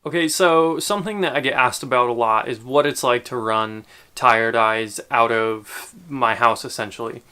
Okay, so something that I get asked about a lot is what it's like to run Tired Eyes out of my house, essentially.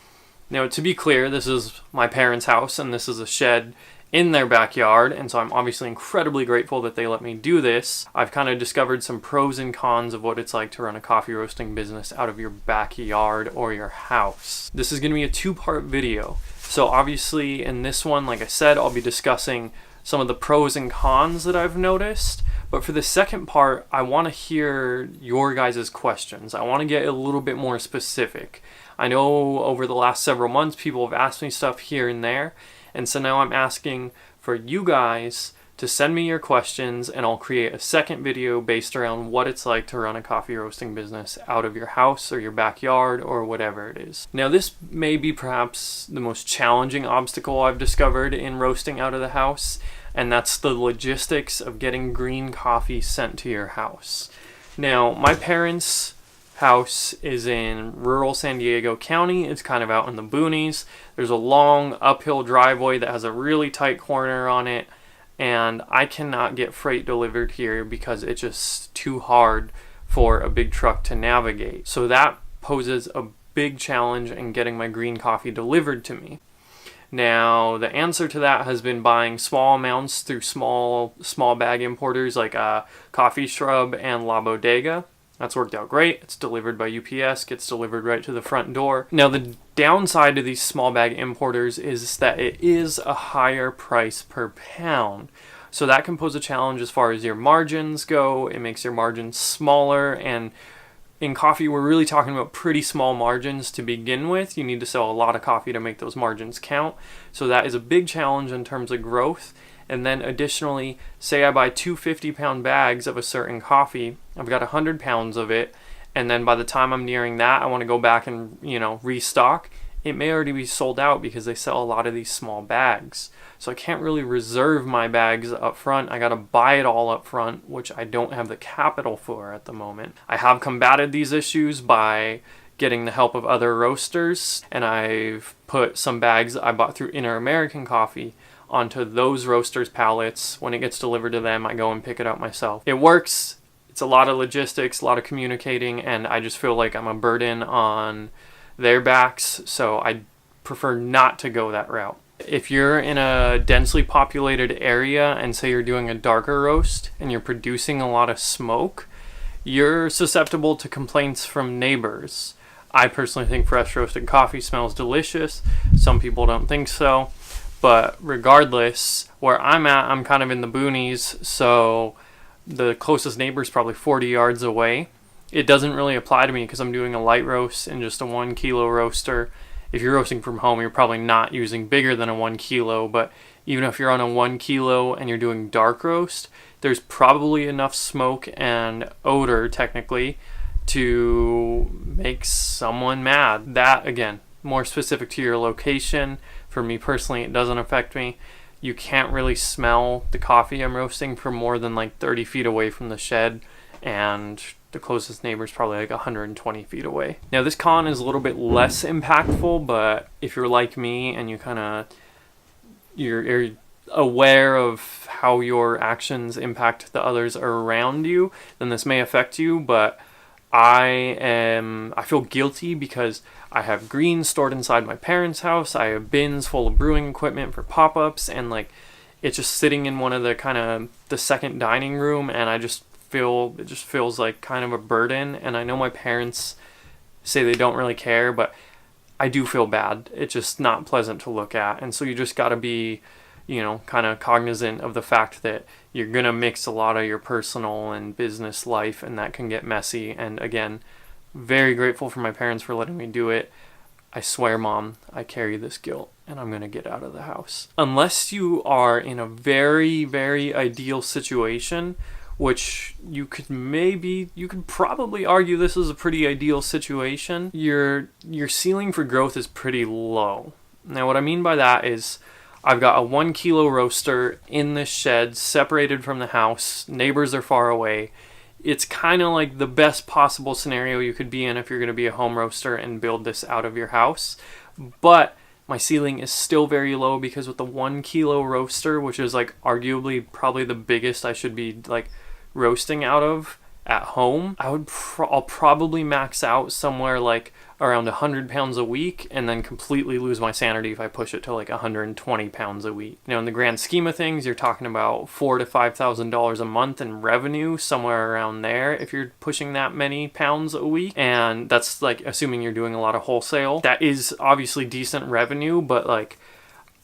Now, to be clear, this is my parents' house, and this is a shed in their backyard, and so I'm obviously incredibly grateful that they let me do this. I've kind of discovered some pros and cons of what it's like to run a coffee roasting business out of your backyard or your house. This is going to be a two-part video. So obviously in this one, like I said, I'll be discussing some of the pros and cons that I've noticed. But for the second part, I want to hear your guys' questions. I want to get a little bit more specific. I know over the last several months, people have asked me stuff here and there. And so now I'm asking for you guys to send me your questions, and I'll create a second video based around what it's like to run a coffee roasting business out of your house or your backyard or whatever it is. Now, this may be perhaps the most challenging obstacle I've discovered in roasting out of the house, and that's the logistics of getting green coffee sent to your house. Now, my parents' house is in rural San Diego County. It's kind of out in the boonies. There's a long uphill driveway that has a really tight corner on it, and I cannot get freight delivered here because it's just too hard for a big truck to navigate. So that poses a big challenge in getting my green coffee delivered to me. Now, the answer to that has been buying small amounts through small bag importers like Coffee Shrub and La Bodega. That's worked out great. It's delivered by UPS, gets delivered right to the front door. Now, the downside to these small bag importers is that it is a higher price per pound. So that can pose a challenge as far as your margins go. It makes your margins smaller, and in coffee, we're really talking about pretty small margins to begin with. You need to sell a lot of coffee to make those margins count. So that is a big challenge in terms of growth. And then additionally, say I buy two 50-pound bags of a certain coffee, I've got 100 pounds of it, and then by the time I'm nearing that, I want to go back and, restock. It may already be sold out because they sell a lot of these small bags. So I can't really reserve my bags up front. I got to buy it all up front, which I don't have the capital for at the moment. I have combated these issues by getting the help of other roasters, and I've put some bags I bought through Inner American Coffee onto those roasters' pallets. When it gets delivered to them, I go and pick it up myself. It works. It's a lot of logistics, a lot of communicating, and I just feel like I'm a burden on their backs, so I prefer not to go that route. If you're in a densely populated area and say you're doing a darker roast and you're producing a lot of smoke, you're susceptible to complaints from neighbors. I personally think fresh roasted coffee smells delicious. Some people don't think so. But regardless, where I'm at, I'm kind of in the boonies, so the closest neighbor is probably 40 yards away. It doesn't really apply to me because I'm doing a light roast in just a 1 kilo roaster. If you're roasting from home, you're probably not using bigger than a 1 kilo, but even if you're on a 1 kilo and you're doing dark roast, there's probably enough smoke and odor, technically, to make someone mad. That, again, more specific to your location. For me personally, it doesn't affect me. You can't really smell the coffee I'm roasting from more than like 30 feet away from the shed, and the closest neighbor is probably like 120 feet away. Now, this con is a little bit less impactful, but if you're like me and you're aware of how your actions impact the others around you, then this may affect you. But I feel guilty because I have greens stored inside my parents' house. I have bins full of brewing equipment for pop-ups, and it's just sitting in one of the second dining room, and it just feels like kind of a burden. And I know my parents say they don't really care, but I do feel bad. It's just not pleasant to look at. And so you just got to be, kind of cognizant of the fact that you're going to mix a lot of your personal and business life, and that can get messy. And again, very grateful for my parents for letting me do it. I swear, Mom, I carry this guilt, and I'm going to get out of the house. Unless you are in a very, very ideal situation, which you could probably argue this is a pretty ideal situation, your ceiling for growth is pretty low. Now, what I mean by that is I've got a 1 kilo roaster in this shed, separated from the house. Neighbors are far away. It's kind of like the best possible scenario you could be in if you're going to be a home roaster and build this out of your house. But my ceiling is still very low because with the 1 kilo roaster, which is arguably probably the biggest I should be roasting out of at home, I'll probably max out somewhere like around 100 pounds a week, and then completely lose my sanity if I push it to like 120 pounds a week. In the grand scheme of things, you're talking about $4,000 to $5,000 a month in revenue, somewhere around there, if you're pushing that many pounds a week. And that's like assuming you're doing a lot of wholesale. That is obviously decent revenue, but like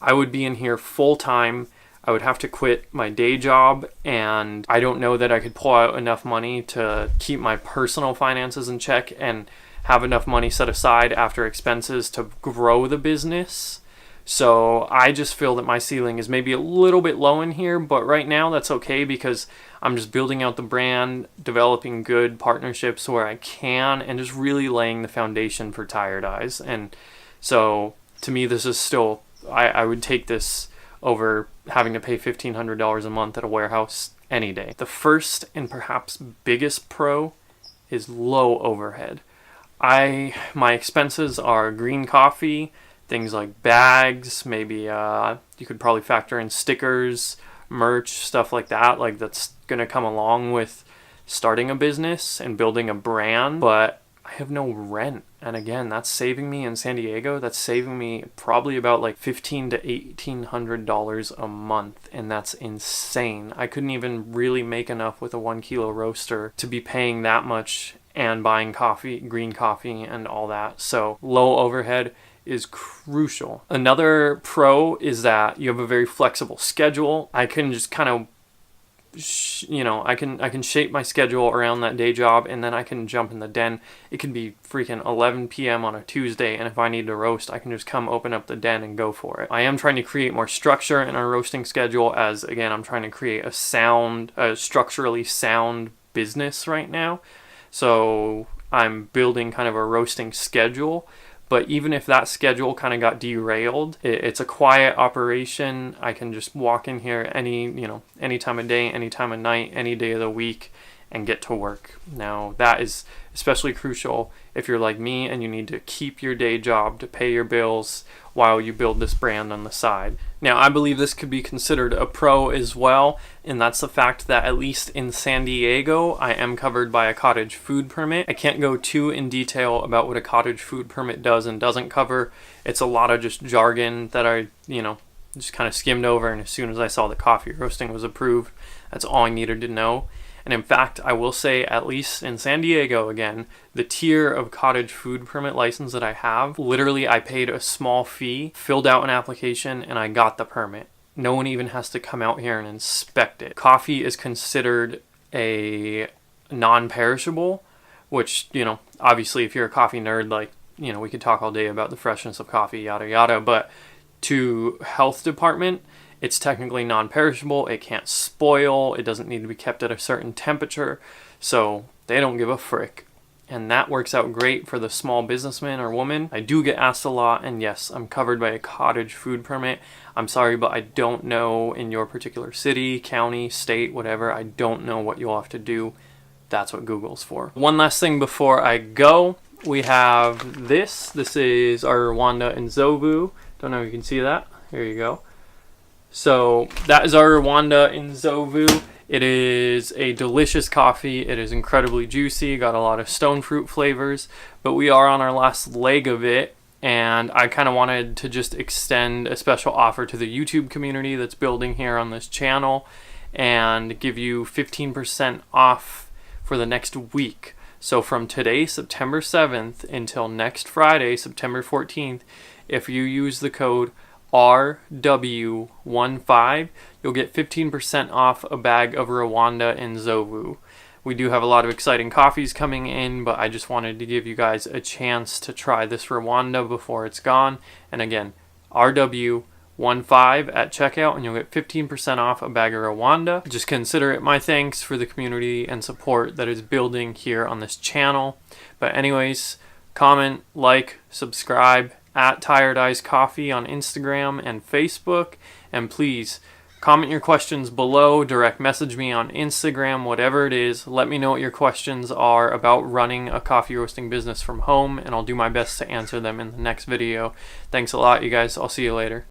I would be in here full time. I would have to quit my day job, and I don't know that I could pull out enough money to keep my personal finances in check and have enough money set aside after expenses to grow the business. So I just feel that my ceiling is maybe a little bit low in here, but right now that's okay because I'm just building out the brand, developing good partnerships where I can, and just really laying the foundation for Tired Eyes. And so to me, this is still, I would take this over having to pay $1,500 a month at a warehouse any day. The first and perhaps biggest pro is low overhead. My expenses are green coffee, things like bags, maybe you could probably factor in stickers, merch, stuff like that. Like that's gonna come along with starting a business and building a brand, but I have no rent. And again, that's saving me in San Diego. That's saving me probably about like $1,500 to $1,800 a month. And that's insane. I couldn't even really make enough with a 1 kilo roaster to be paying that much and buying coffee, green coffee and all that. So low overhead is crucial. Another pro is that you have a very flexible schedule. I can just kind of I can shape my schedule around that day job, and then I can jump in the den. It can be freaking 11 p.m. on a Tuesday, and if I need to roast, I can just come open up the den and go for it. I am trying to create more structure in our roasting schedule, as again, I'm trying to create a structurally sound business right now. So I'm building kind of a roasting schedule. But even if that schedule kind of got derailed, it's a quiet operation. I can just walk in here any time of day, any time of night, any day of the week, and get to work. Now, that is especially crucial if you're like me and you need to keep your day job to pay your bills while you build this brand on the side. Now, I believe this could be considered a pro as well, and that's the fact that at least in San Diego, I am covered by a cottage food permit. I can't go too in detail about what a cottage food permit does and doesn't cover. It's a lot of just jargon that I, just kind of skimmed over, and as soon as I saw that coffee roasting was approved, that's all I needed to know. And in fact, I will say, at least in San Diego, again, the tier of cottage food permit license that I have, literally I paid a small fee, filled out an application, and I got the permit. No one even has to come out here and inspect it. Coffee is considered a non-perishable, which, obviously if you're a coffee nerd, like, we could talk all day about the freshness of coffee, yada, yada, but to health department, it's technically non-perishable. It can't spoil. It doesn't need to be kept at a certain temperature. So they don't give a frick. And that works out great for the small businessman or woman. I do get asked a lot, and yes, I'm covered by a cottage food permit. I'm sorry, but I don't know in your particular city, county, state, whatever. I don't know what you'll have to do. That's what Google's for. One last thing before I go. We have this. This is our Rwanda and Zovu. Don't know if you can see that. Here you go. So that is our Rwanda in Zovu. It is a delicious coffee. It is incredibly juicy, got a lot of stone fruit flavors, but we are on our last leg of it, and I kind of wanted to just extend a special offer to the YouTube community that's building here on this channel and give you 15% off for the next week. So from today, September 7th, until next Friday, September 14th, if you use the code RW15, you'll get 15% off a bag of Rwanda and Zovu. We do have a lot of exciting coffees coming in, but I just wanted to give you guys a chance to try this Rwanda before it's gone. And again, RW15 at checkout, and you'll get 15% off a bag of Rwanda. Just consider it my thanks for the community and support that is building here on this channel. But anyways, comment, like, subscribe, at Tired Eyes Coffee on Instagram and Facebook, and please comment your questions below, direct message me on Instagram, whatever it is. Let me know what your questions are about running a coffee roasting business from home, and I'll do my best to answer them in the next video. Thanks a lot, you guys. I'll see you later.